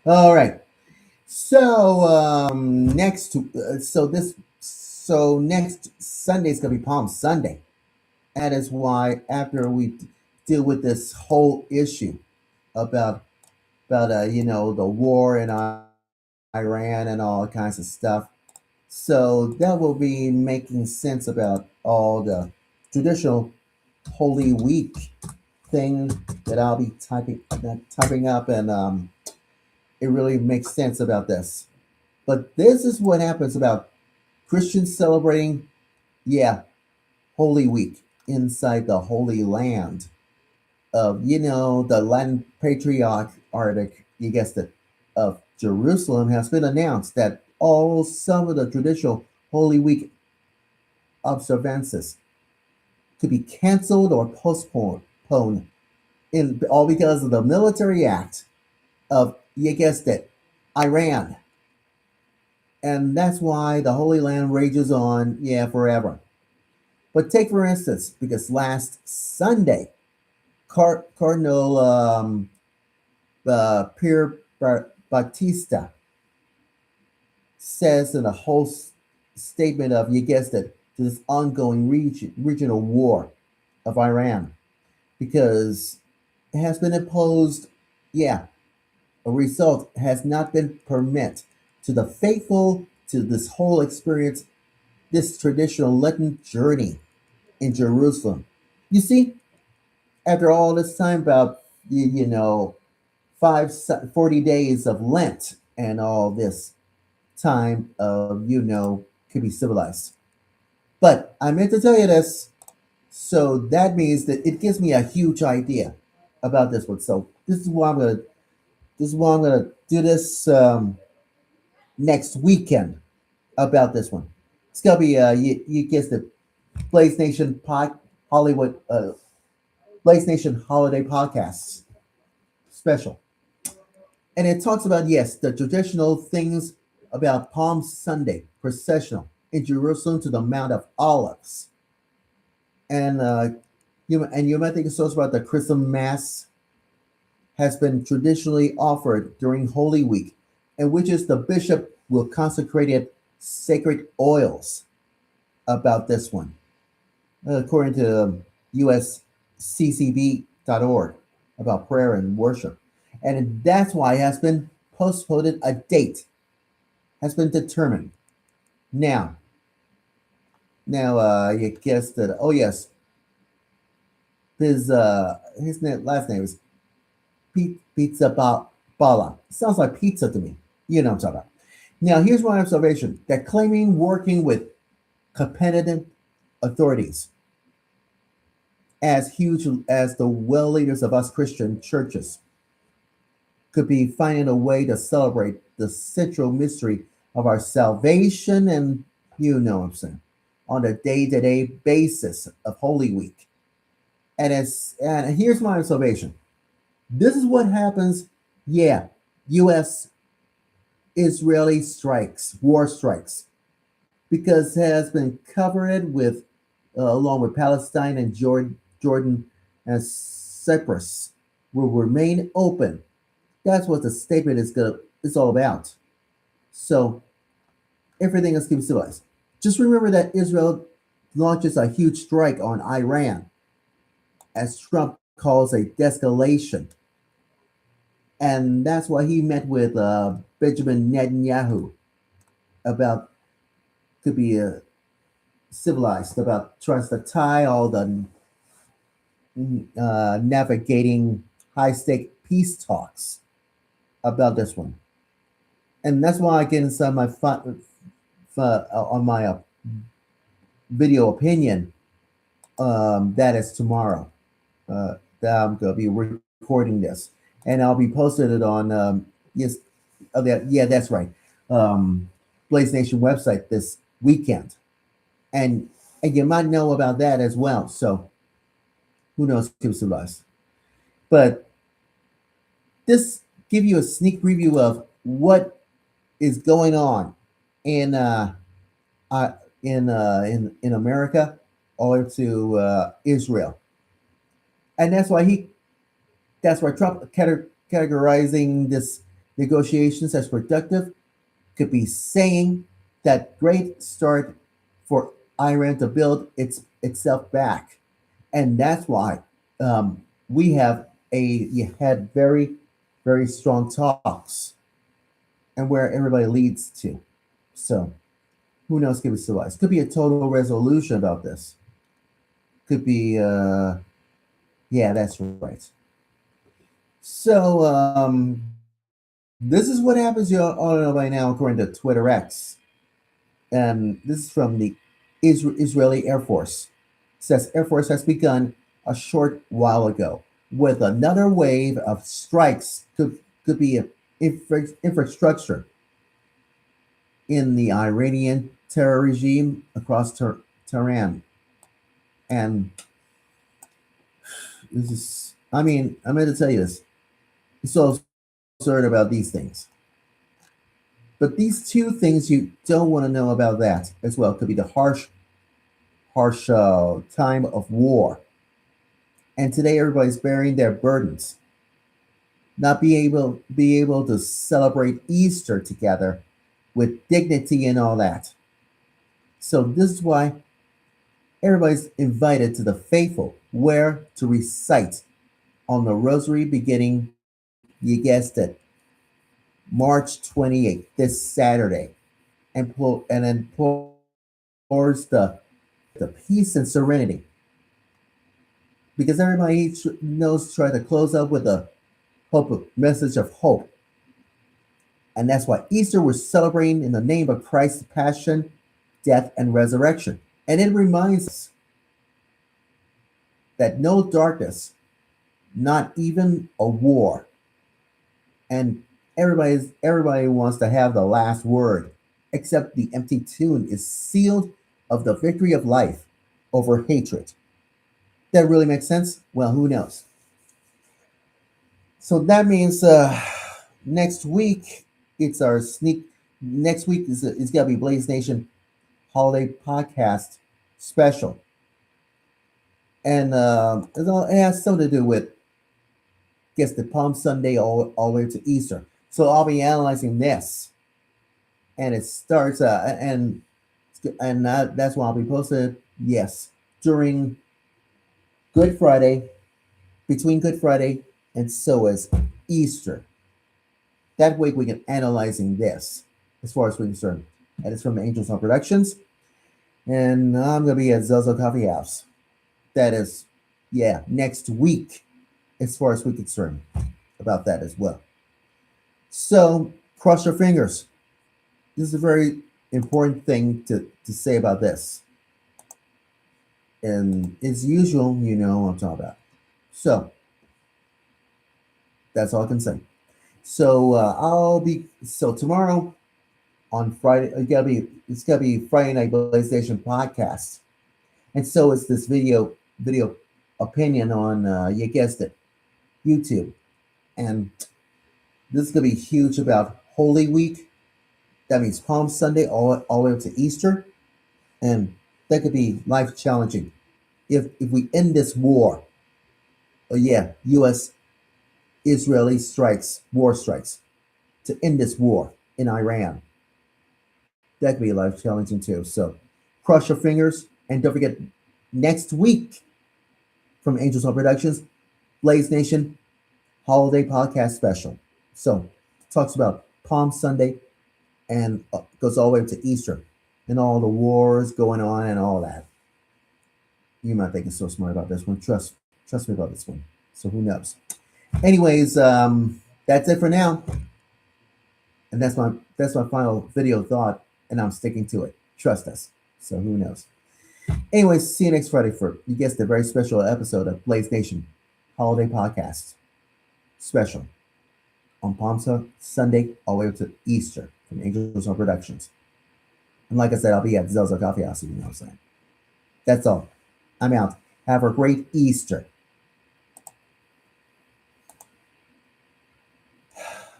All right. So next, so next Sunday is gonna be Palm Sunday. That is why after we deal with this whole issue about the war in Iran and all kinds of stuff, so that will be making sense about all the traditional Holy Week thing that I'll be typing up, and it really makes sense about this. But this is what happens about Christians celebrating, yeah, Holy Week inside the Holy Land of, the Latin Patriarch, you guessed it, of Jerusalem has been announced that all some of the traditional Holy Week observances could be canceled or postponed, in all because of the military act of, you guessed it, Iran. And that's why the Holy Land rages on, yeah, forever. But take for instance, because last Sunday, Cardinal Pierre Batista says in a whole statement of, you guessed it, to this ongoing regional war of Iran, because it has been imposed, yeah, a result has not been permit to the faithful to this whole experience, this traditional Lenten journey in Jerusalem. You see, after all this time about, 40 days of Lent and all this time of, could be civilized. But I meant to tell you this, so that means that it gives me a huge idea about this one. So this is why I'm gonna do this next weekend about this one. It's gonna be you guessed the Blaze Nation Hollywood Blaze Nation holiday podcasts special, and it talks about, yes, the traditional things about Palm Sunday processional in Jerusalem to the Mount of Olives, and you might think it's also about the Christmas Mass has been traditionally offered during Holy Week, in which is the bishop will consecrate sacred oils about this one, according to usccb.org, about prayer and worship. And that's why it has been postponed, a date has been determined. Now, you guessed that, oh yes, last name is Pizza Bala. Sounds like pizza to me. You know what I'm talking about. Now, here's one observation that claiming working with competent authorities as huge as the well leaders of us Christian churches could be finding a way to celebrate the central mystery of our salvation, and you know what I'm saying, on a day-to-day basis of Holy Week. And here's my observation. This is what happens, yeah, US Israeli strikes, war strikes, because it has been covered with, along with Palestine and Jordan and Cyprus, will remain open. That's what the statement is all about. So everything is keep civilized. Just remember that Israel launches a huge strike on Iran, as Trump calls a descalation, and that's why he met with Benjamin Netanyahu about, could be civilized, about trying to tie all the navigating high stake peace talks about this one. And that's why I get inside my on my video opinion, that is tomorrow, that I'm gonna be recording this, and I'll be posting it on, yes, yeah, that's right, Blaze Nation website this weekend, and you might know about that as well. So who knows, keep us. But this give you a sneak preview of what is going on in uh, in America or to Israel, and that's why Trump categorizing this Negotiations as productive could be saying that great start for Iran to build itself back, and that's why we have a you had very strong talks, and where everybody leads to. So who knows? Could be civilized. Could be a total resolution about this. Could be yeah, that's right. So this is what happens you all know by now according to Twitter X. This is from the Israeli Air Force. It says Air Force has begun a short while ago with another wave of strikes. Could be infrastructure in the Iranian terror regime across Tehran. And this is, I mean, I'm going to tell you this. It's so absurd about these things. But these two things you don't want to know about that as well could be the harsh time of war. And today everybody's bearing their burdens, not be able to celebrate Easter together with dignity and all that. So this is why everybody's invited to the faithful, where to recite on the rosary beginning, you guessed it, March 28th, this Saturday, and then pours the peace and serenity. Because everybody knows try to close up with a message of hope. And that's why Easter we're celebrating in the name of Christ's passion, death, and resurrection. And it reminds us that no darkness, not even a war, and everybody wants to have the last word, except the empty tomb is sealed of the victory of life over hatred. That really makes sense? Well, who knows? So that means next week it's our sneak. Next week is gonna be Blaze Nation holiday podcast special, and it has something to do with guess the Palm Sunday all the way to Easter. So I'll be analyzing this, and it starts that's why I'll be posted. Yes, during Good Friday, between Good Friday and so is Easter. That week we can analyzing this as far as we're concerned. And it's from Angels on Productions. And I'm gonna be at Zozo Coffee House. That is, yeah, next week, as far as we're concerned about that as well. So cross your fingers. This is a very important thing to say about this. And as usual, you know what I'm talking about. So that's all I can say. So so tomorrow on Friday. It's gotta be Friday Night PlayStation podcast, and so is this video opinion on you guessed it, YouTube, and this is gonna be huge about Holy Week. That means Palm Sunday all the way up to Easter, and that could be life challenging if we end this war. Oh yeah, U.S. Israeli war strikes to end this war in Iran. That could be life challenging too. So cross your fingers and don't forget next week from Angels on Productions, Blaze Nation holiday podcast special. So talks about Palm Sunday and goes all the way to Easter and all the wars going on and all that. You might think it's so smart about this one. Trust me about this one. So who knows? Anyways, that's it for now. And that's my final video thought, and I'm sticking to it. Trust us. So who knows? Anyways, see you next Friday for you guessed a very special episode of Blaze Nation Holiday Podcast special on Palm Sunday all the way up to Easter from Angels on Productions. And like I said, I'll be at Zelza Coffee House, you know what I'm saying. That's all. I'm out. Have a great Easter.